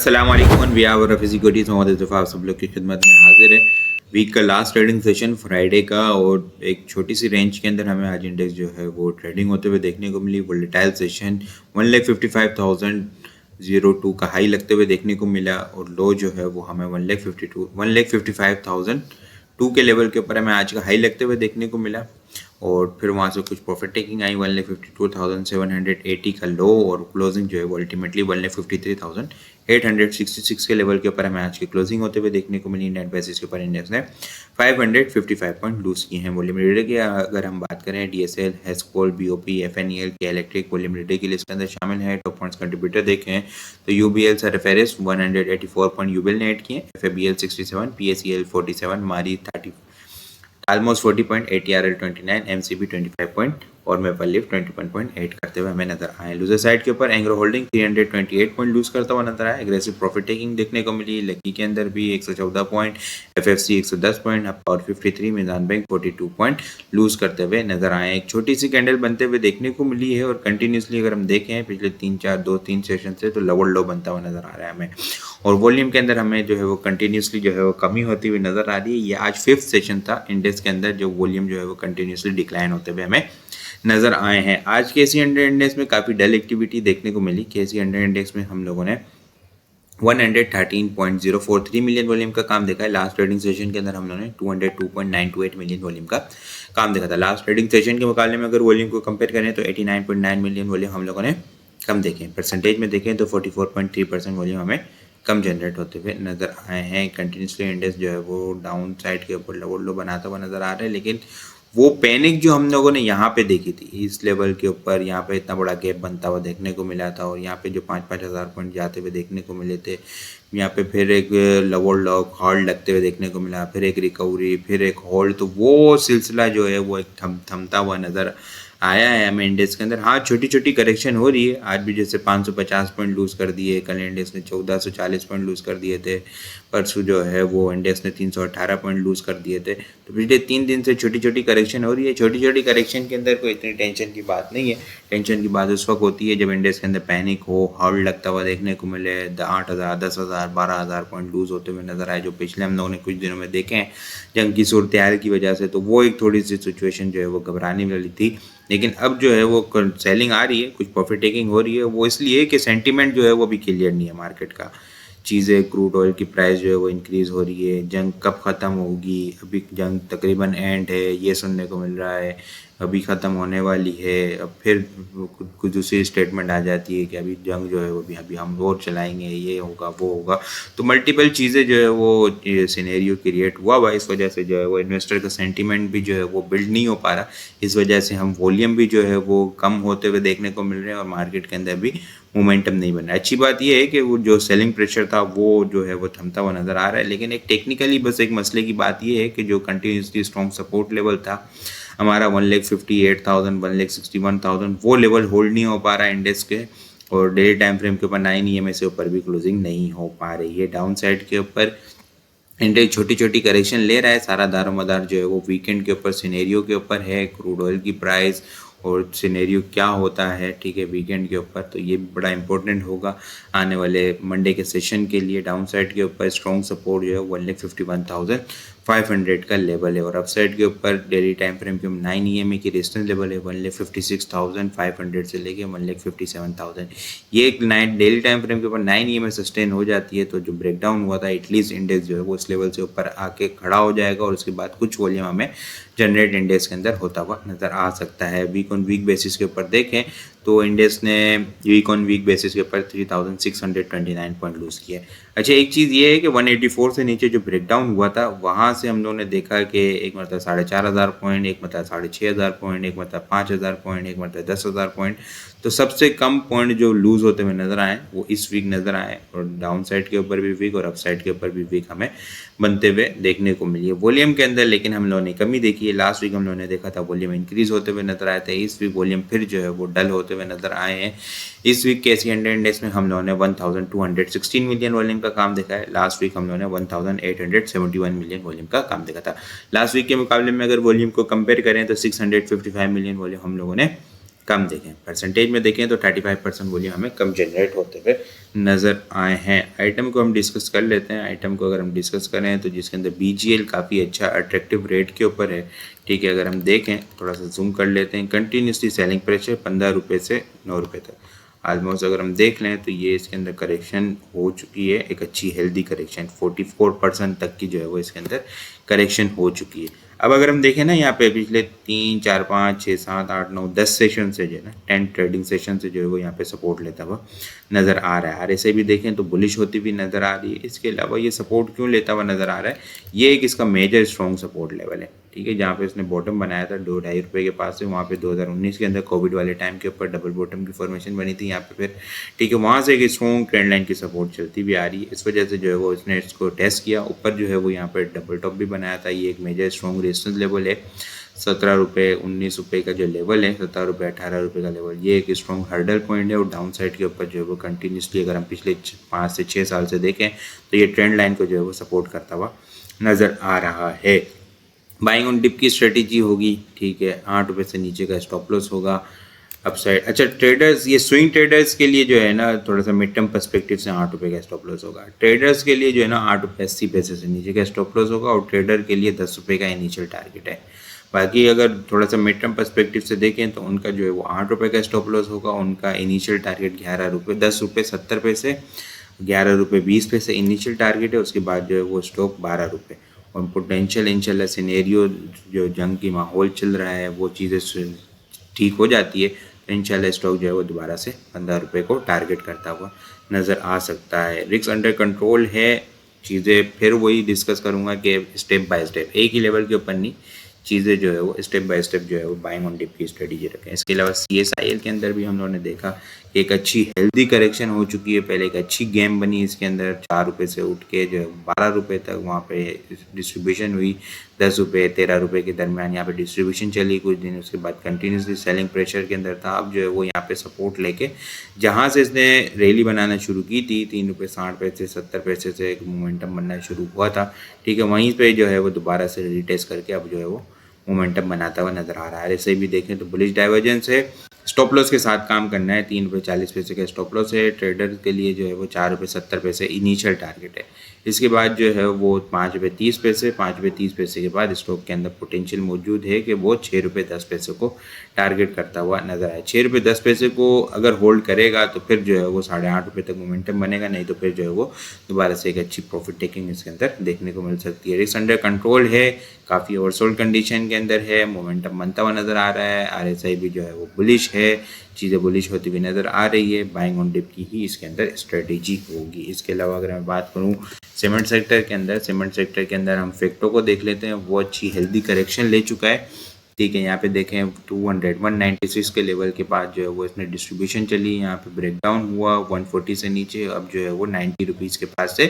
अस्सलाम वालेकुम we are Rafi Securities Muhammad Ittefaq आप सब लोग की खिदमत में हाजिर है। वीक का लास्ट ट्रेडिंग सेशन फ्राइडे का और एक छोटी सी रेंज के अंदर हमें आज इंडेक्स जो है वो ट्रेडिंग होते हुए देखने को मिली। वोलेटाइल सेशन 1,55,002 का हाई लगते हुए देखने को मिला और लो जो है वो हमें 1,55,002 के लेवल के ऊपर हमें आज का हाई लगते हुए देखने को मिला और फिर वहाँ से कुछ प्रॉफिट टेकिंग आई 1,52,780 का लो और क्लोजिंग जो है वो अल्टीमेटली 1,53,866 के लेवल के ऊपर हमें आज की क्लोजिंग होते हुए देखने को मिली। नेट बेसिस के ऊपर इंडेक्स ने 555 पॉइंट लूज किए हैं। वॉल्यूम रीडर की अगर हम बात करें DSL, हेस्कोल, BOP, FNEL के इलेक्ट्रिक वॉल्यूम रीडर की लिस्ट के अंदर शामिल है। टॉप पॉइंट्स कंट्रीब्यूटर देखें तो UBL सरफेरिस 184 पॉइंट यूबिल ने ऐड किए, FABL 67, PACL 47, मारी 30 almost 40 point, ATRL 29, MCB 25 point और मेपल लिफ 21.8 करते हुए हमें नजर आए। लूजर साइड के ऊपर एंग्रो होल्डिंग 328 पॉइंट लूज करता हुआ नजर आया। एग्रेसिव प्रॉफिट टेकिंग देखने को मिली। लकी के अंदर भी 114 point, FFC 110 point, power 53, Meezan bank 42 point lose करते हुए नजर आए। एक छोटी सी कैंडल बनते हुए देखने को मिली है और कंटिन्यूसली अगर हम देखें पिछले 2-3 सेशन से तो लोअर लो बनता हुआ नजर आ रहा है हमें। और वॉल्यूम के अंदर हमें जो है वो कंटिन्यूसली जो है वो कमी होती हुई नजर आ रही है। ये आज 5th सेशन था इंडेक्स के अंदर जो वॉल्यूम जो है वो कंटिन्यूसली डिक्लाइन होते हुए हमें नजर आए हैं। आज KC 100 इंडेक्स में काफ़ी डल एक्टिविटी देखने को मिली। KC 100 इंडेक्स में हम लोगों ने 113.043 मिलियन वॉल्यूम का काम देखा है। लास्ट ट्रेडिंग सेशन के अंदर हम लोगों ने 202.928 मिलियन वॉल्यूम का काम देखा था। लास्ट ट्रेडिंग सेशन के मुकाबले में अगर वॉल्यूम को कंपेयर करें तो 89.9 मिलियन वॉल्यूम हम लोगों ने कम देखे। परसेंटेज में देखें तो 44.3% वॉल्यूम हमें कम जनरेट होते हुए नजर आए हैं। कंटिन्यूसली इंडेक्स जो है वो डाउन साइड के ऊपर लोअर लो बनाता हुआ नजर आ रहा है, लेकिन वो पैनिक जो हम लोगों ने यहाँ पे देखी थी इस लेवल के ऊपर, यहाँ पे इतना बड़ा गैप बनता हुआ देखने को मिला था और यहाँ पे जो 5-5 हज़ार पॉइंट जाते हुए देखने को मिले थे, यहाँ पे फिर एक लोअर लो होल्ड लगते हुए देखने को मिला, फिर एक रिकवरी, फिर एक होल्ड, तो वो सिलसिला जो है वो एक थमता हुआ नज़र आया है हमें इंडेक्स के अंदर। हाँ, छोटी छोटी करेक्शन हो रही है। आज भी जैसे 550 पॉइंट लूज़ कर दिए, कल इंडेक्स ने 1440 पॉइंट लूज़ कर दिए थे, परसों जो है वो इंडेक्स ने 318 पॉइंट लूज़ कर दिए थे। तो पिछले 3 दिन से छोटी छोटी करेक्शन हो रही है। छोटी छोटी करेक्शन के अंदर कोई इतनी टेंशन की बात नहीं है। टेंशन की बात उस वक्त होती है जब इंडेक्स के अंदर पैनिक हो, हॉल्ड लगता हुआ देखने को मिले, 8,000, 10,000, 12,000 पॉइंट लूज़ होते हुए नजर आए, जो पिछले हम लोगों ने कुछ दिनों में देखे हैं जंग की सूरत हाल की वजह से। तो वो एक थोड़ी सी सिचुएशन जो है वो घबराने वाली थी, लेकिन अब जो है वो सेलिंग आ रही है, कुछ प्रॉफिट टेकिंग हो रही है। वो इसलिए कि सेंटीमेंट जो है वो भी क्लियर नहीं है मार्केट का। चीज़ें, क्रूड ऑयल की प्राइस जो है वो इंक्रीज़ हो रही है। जंग कब ख़त्म होगी, अभी जंग तकरीबन एंड है ये सुनने को मिल रहा है, अभी ख़त्म होने वाली है। अब फिर कुछ दूसरी स्टेटमेंट आ जाती है कि अभी जंग जो है वो अभी हम और चलाएंगे, ये होगा वो होगा। तो मल्टीपल चीज़ें जो है वो सिनेरियो क्रिएट हुआ इस वजह से जो है वो इन्वेस्टर का सेंटीमेंट भी जो है वो बिल्ड नहीं हो पा रहा। इस वजह से हम वॉल्यूम भी जो है वो कम होते हुए देखने को मिल रहे हैं और मार्केट के अंदर भी मोमेंटम नहीं बन रहा। अच्छी बात यह है कि वो जो सेलिंग प्रेशर था वो जो है वो थमता हुआ नज़र आ रहा है, लेकिन एक टेक्निकली बस एक मसले की बात यह है कि जो कंटिन्यूसली स्ट्रॉन्ग सपोर्ट लेवल था हमारा 1,58,000, 1,61,000, वो लेवल होल्ड नहीं हो पा रहा है इंडेक्स के। और डेली टाइम फ्रेम के ऊपर 9 EMA से ऊपर भी क्लोजिंग नहीं हो पा रही है। डाउन साइड के ऊपर इंडेक्स छोटी छोटी करेक्शन ले रहा है। सारा दारोमदार जो है वो वीकेंड के ऊपर सिनेरियो के ऊपर है, क्रूड ऑयल की प्राइस और सिनेरियो क्या होता है, ठीक है, वीकेंड के ऊपर। तो ये बड़ा इंपॉर्टेंट होगा आने वाले मंडे के सेशन के लिए। डाउन साइड के ऊपर स्ट्रॉन्ग सपोर्ट जो है 1,51,500 का लेवल है और अपसाइड के ऊपर डेली टाइम फ्रेम के 9 EMA की रेजिस्टेंस लेवल है 1,56,500 से लेके 1,57,000। ये एक डेली टाइम फ्रेम के ऊपर 9 EMA सस्टेन हो जाती है तो जो ब्रेकडाउन हुआ था एटलीस्ट इंडेक्स जो है वो इस लेवल से ऊपर आके खड़ा हो जाएगा और उसके बाद कुछ वॉल्यूम हमें जनरेट इंडेक्स के अंदर होता हुआ नज़र आ सकता है। वीक ऑन वीक बेसिस के ऊपर देखें तो इंडेक्स ने वीक ऑन वीक बेसिस के ऊपर 3,629 पॉइंट लूज़ किया है। अच्छा, एक चीज़ ये है कि 184 से नीचे जो ब्रेकडाउन हुआ था वहाँ से हम लोगों ने देखा कि एक मतलब 4,500 पॉइंट, एक मतलब 6,500 पॉइंट, एक मतलब 5,000 पॉइंट, एक मतलब 10,000 पॉइंट। तो सबसे कम पॉइंट जो लूज़ होते हुए नज़र आए वो इस वीक नज़र आए और डाउन साइड के ऊपर भी वीक और अप साइड के ऊपर भी वीक हमें बनते हुए देखने को मिली है। वॉल्यूम के अंदर लेकिन हम लोगों ने कमी देखी है। लास्ट वीक हम लोगों ने देखा था वॉल्यूम इंक्रीज होते हुए नजर आए थे, इस वीक वॉल्यूम फिर जो है वो डल होते हुए नजर आए हैं। इस वीक KC 100 इंडेक्स में हम लोगों ने 1,216 मिलियन वॉल्यूम का काम देखा है। लास्ट वीक हम लोगों ने 1,871 मिलियन वॉल्यूम का काम देखा था। लास्ट वीक के मुकाबले में अगर वॉल्यूम को कंपेयर करें तो 655 मिलियन वॉल्यूम हम लोगों ने कम देखें, परसेंटेज में देखें तो 35% वॉल्यूम हमें कम जनरेट होते हुए नज़र आए हैं। आइटम को हम डिस्कस कर लेते हैं। आइटम को अगर हम डिस्कस करें तो जिसके अंदर BGL काफ़ी अच्छा अट्रैक्टिव रेट के ऊपर है, ठीक है। अगर हम देखें, थोड़ा सा जूम कर लेते हैं, कंटिन्यूसली सेलिंग प्रेशर 15 रुपये से 9 रुपये तक ऑलमोस्ट अगर हम देख लें तो ये इसके अंदर करेक्शन हो चुकी है, एक अच्छी हेल्दी करेक्शन 44% तक की जो है वो इसके अंदर करेक्शन हो चुकी है। अब अगर हम देखें ना, यहाँ पे पिछले 3 4 5 6 7 8 9 10 सेशन से जो है ना, 10 ट्रेडिंग सेशन से जो है वो यहाँ पे सपोर्ट लेता हुआ नज़र आ रहा है। RSI भी देखें तो बुलिश होती भी नज़र आ रही है। इसके अलावा ये सपोर्ट क्यों लेता हुआ नज़र आ रहा है, ये एक इसका मेजर स्ट्रॉन्ग सपोर्ट लेवल है, ठीक है। जहाँ पे इसने बॉटम बनाया था 2-2.5 रुपये के पास से, वहाँ पे 2019 के अंदर कोविड वाले टाइम के ऊपर डबल बॉटम की फॉर्मेशन बनी थी यहाँ पे फिर, ठीक है। वहाँ से एक स्ट्रॉन्ग ट्रेंड लाइन की सपोर्ट चलती भी आ रही है। इस वजह से जो है वो इसने इसको टेस्ट किया, ऊपर जो है वो यहाँ पर डबल टॉप भी बनाया था। ये एक मेजर स्ट्रॉन्ग रेजिस्टेंस लेवल है, 17 रुपये 19 रुपये का जो लेवल है, 17 रुपये 18 रुपये का लेवल, ये एक स्ट्रॉन्ग हर्डल पॉइंट है। और डाउन साइड के ऊपर जो है वो कंटिन्यूसली अगर हम पिछले 5 से 6 साल से देखें तो ये ट्रेंड लाइन को जो है वो सपोर्ट करता हुआ नज़र आ रहा है। बाइंग ऑन डिप की स्ट्रेटेजी होगी, ठीक है। 8 रुपये से नीचे का स्टॉप लॉस होगा अपसाइड। अच्छा, ट्रेडर्स, ये स्विंग ट्रेडर्स के लिए जो है ना, थोड़ा सा मिड टर्म पर्सपेक्टिव से 8 रुपये का स्टॉप लॉस होगा। ट्रेडर्स के लिए जो है ना 8 रुपये 80 पैसे से नीचे का स्टॉप लॉस होगा, और ट्रेडर के लिए 10 रुपये का इनिशियल टारगेट है। बाकी अगर थोड़ा सा मिड टर्म पर्सपेक्टिव से देखें तो उनका जो है वो 8 रुपये का स्टॉप लॉस होगा, उनका इनिशियल टारगेट 11 रुपये 10 रुपये 70 पैसे, 11 रुपये 20 पैसे इनिशियल टारगेट है। उसके बाद जो है वो स्टॉक 12 रुपये। और पोटेंशियल इंशाल्लाह सिनेरियो जो जंग की माहौल चल रहा है वो चीज़ें ठीक हो जाती है तो इंशाल्लाह स्टॉक जो है वो दोबारा से 15 रुपये को टारगेट करता हुआ नज़र आ सकता है। रिस्क अंडर कंट्रोल है। चीज़ें फिर वही डिस्कस करूँगा कि स्टेप बाय स्टेप, एक ही लेवल के ऊपर नहीं, चीज़ें जो है वो स्टेप बाय स्टेप जो है वो बाइंग ऑन डिप की स्ट्रेटेजी रखें। इसके अलावा CSIL के अंदर भी हम लोगों ने देखा कि एक अच्छी हेल्दी करेक्शन हो चुकी है। पहले एक अच्छी गेम बनी इसके अंदर, 4 रुपये से उठ के जो है 12 रुपये तक वहाँ पे डिस्ट्रीब्यूशन हुई, 10 रुपये 13 रुपये के दरमियान यहाँ पे डिस्ट्रीब्यूशन चली कुछ दिन। उसके बाद कंटिन्यूसली सेलिंग प्रेशर के अंदर था। अब जो है वो यहाँ पे सपोर्ट लेके जहाँ से इसने रैली बनाना शुरू की थी, 3 रुपये 60 पैसे 70 पैसे से एक मोमेंटम बनना शुरू हुआ था, ठीक है। वहीं पे जो है वो दोबारा से रिटेस्ट करके अब जो है वो मोमेंटम बनाता हुआ नजर आ रहा है। ऐसे भी देखें तो बुलिश डाइवर्जेंस है। स्टॉप लॉस के साथ काम करना है, 3 रुपये 40 पैसे का स्टॉप लॉस है। ट्रेडर के लिए जो है वो 4 रुपये 70 पैसे इनिशियल टारगेट है। इसके बाद जो है वो 5 रुपये 30 पैसे, 5 रुपये 30 पैसे के बाद स्टॉक के अंदर पोटेंशियल मौजूद है कि वो 6 रुपये 10 पैसे को टारगेट करता हुआ नजर आए। 6 रुपये 10 पैसे को अगर होल्ड करेगा तो फिर जो है वो 8.5 रुपये तक मोमेंटम बनेगा, नहीं तो फिर जो है वो दोबारा से एक अच्छी प्रॉफिट टेकिंग इसके अंदर देखने को मिल सकती है। रिस्क अंडर कंट्रोल है, काफ़ी ओवरसोल्ड कंडीशन के अंदर है, मोमेंटम बनता हुआ नज़र आ रहा है। RSI भी जो है वो बुलिश है, चीज़ें बुलिश होती हुई नज़र आ रही है। बाइंग ऑन डिप की ही इसके अंदर स्ट्रेटेजी होगी। इसके अलावा अगर मैं बात करूँ सीमेंट सेक्टर के अंदर, सीमेंट सेक्टर के अंदर हम फैक्टो को देख लेते हैं। वो अच्छी हेल्दी करेक्शन ले चुका है, ठीक है। यहाँ पे देखें 196 के लेवल के बाद जो है वो इसमें डिस्ट्रीब्यूशन चली, यहाँ पे ब्रेकडाउन हुआ 140 से नीचे, अब जो है वो 90 रुपीज़ के पास से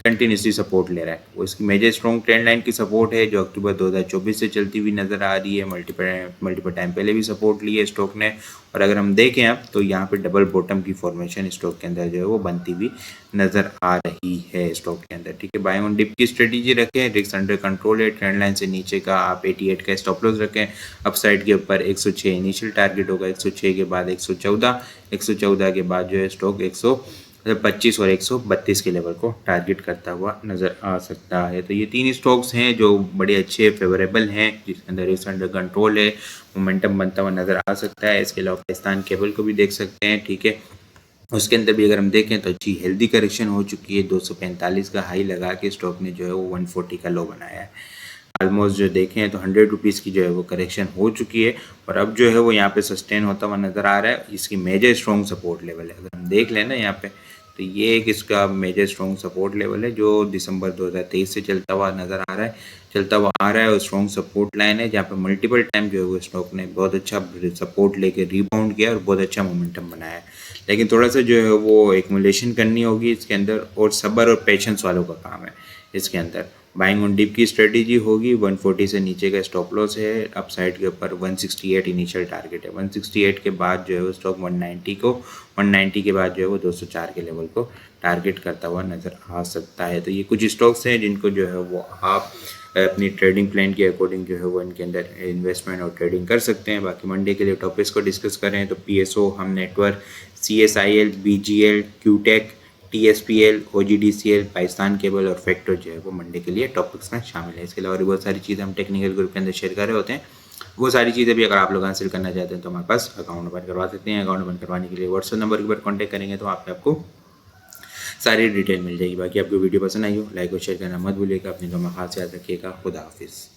कंटिन्यूसली सपोर्ट ले रहा है। वो इसकी मेजर स्ट्रॉन्ग ट्रेंड लाइन की सपोर्ट है जो अक्टूबर 2024 से चलती हुई नज़र आ रही है। मल्टीपल टाइम पहले भी सपोर्ट ली है स्टॉक ने। और अगर हम देखें अब तो यहाँ पे डबल बॉटम की फॉर्मेशन स्टॉक के अंदर जो है वो बनती हुई नज़र आ रही है स्टॉक के अंदर, ठीक है। बाइंग ऑन डिप की स्ट्रेटेजी रखें, रिस्क अंडर कंट्रोल है। ट्रेंड लाइन से नीचे का आप 88 का स्टॉप लॉस रखें। अपसाइड के ऊपर 106 इनिशियल टारगेट होगा, 106 के बाद 114, 114 के बाद जो है स्टॉक 125 और 132 के लेवल को टारगेट करता हुआ नज़र आ सकता है। तो ये 3 स्टॉक्स हैं जो बड़े अच्छे फेवरेबल हैं, जिसके अंदर रिस्क अंडर कंट्रोल है, मोमेंटम बनता हुआ नज़र आ सकता है। इसके अलावा पाकिस्तान केबल को भी देख सकते हैं, ठीक है। उसके अंदर भी अगर हम देखें तो अच्छी हेल्दी करेक्शन हो चुकी है। 245 का हाई लगा के स्टॉक ने जो है वो 140 का लो बनाया है। ऑलमोस्ट जो देखें तो 100 रुपीज़ की जो है वो करेक्शन हो चुकी है, और अब जो है वो यहाँ पे सस्टेन होता हुआ नज़र आ रहा है। इसकी मेजर स्ट्रॉन्ग सपोर्ट लेवल है, अगर हम देख लें ना यहाँ पे, तो ये एक इसका मेजर स्ट्रॉन्ग सपोर्ट लेवल है जो दिसंबर 2023 से चलता हुआ नज़र आ रहा है, चलता हुआ आ रहा है। और स्ट्रॉन्ग सपोर्ट लाइन है जहाँ पे मल्टीपल टाइम जो है वो स्टॉक ने बहुत अच्छा सपोर्ट लेके रिबाउंड किया और बहुत अच्छा मोमेंटम बनाया है। लेकिन थोड़ा सा जो है वो एक्युमुलेशन करनी होगी इसके अंदर, और सब्र और पेशेंस वालों का काम है इसके अंदर। बाइंग ऑन डिप की स्ट्रेटेजी होगी। 140 से नीचे का स्टॉप लॉस है। अपसाइड के ऊपर 168 इनिशियल टारगेट है। 168 के बाद जो है वो स्टॉक 190 के बाद जो है वो 204 के लेवल को टारगेट करता हुआ नज़र आ सकता है। तो ये कुछ स्टॉक्स हैं जिनको जो है वो आप अपनी ट्रेडिंग प्लान के अकॉर्डिंग जो है वो इनके अंदर इन्वेस्टमेंट और ट्रेडिंग कर सकते हैं। बाकी मंडे के लिए टॉपिक्स को डिस्कस करें तो PSO, हम network, CSIL, BGL, क्यूटेक, TSPL, OGDCL, Pakistan cable और फैक्टर जो है वो मंडे के लिए टॉपिक्स में शामिल है। इसके अलावा बहुत सारी चीज़ें हम टेक्निकल ग्रुप के अंदर शेयर कर रहे होते हैं। वो सारी चीज़ें भी अगर आप लोग हासिल करना चाहते हैं तो हमारे पास अकाउंट ओपन करवा सकते हैं। अकाउंट ओपन करवाने के लिए व्हाट्सएप नंबर के ऊपर कॉन्टैक्ट करेंगे तो आपको सारी डिटेल मिल जाएगी। बाकी आपको वीडियो पसंद आई हो लाइक और शेयर करना मत भूलिएगा। अपनी दुआ में खास याद रखिएगा। खुदा हाफिज़।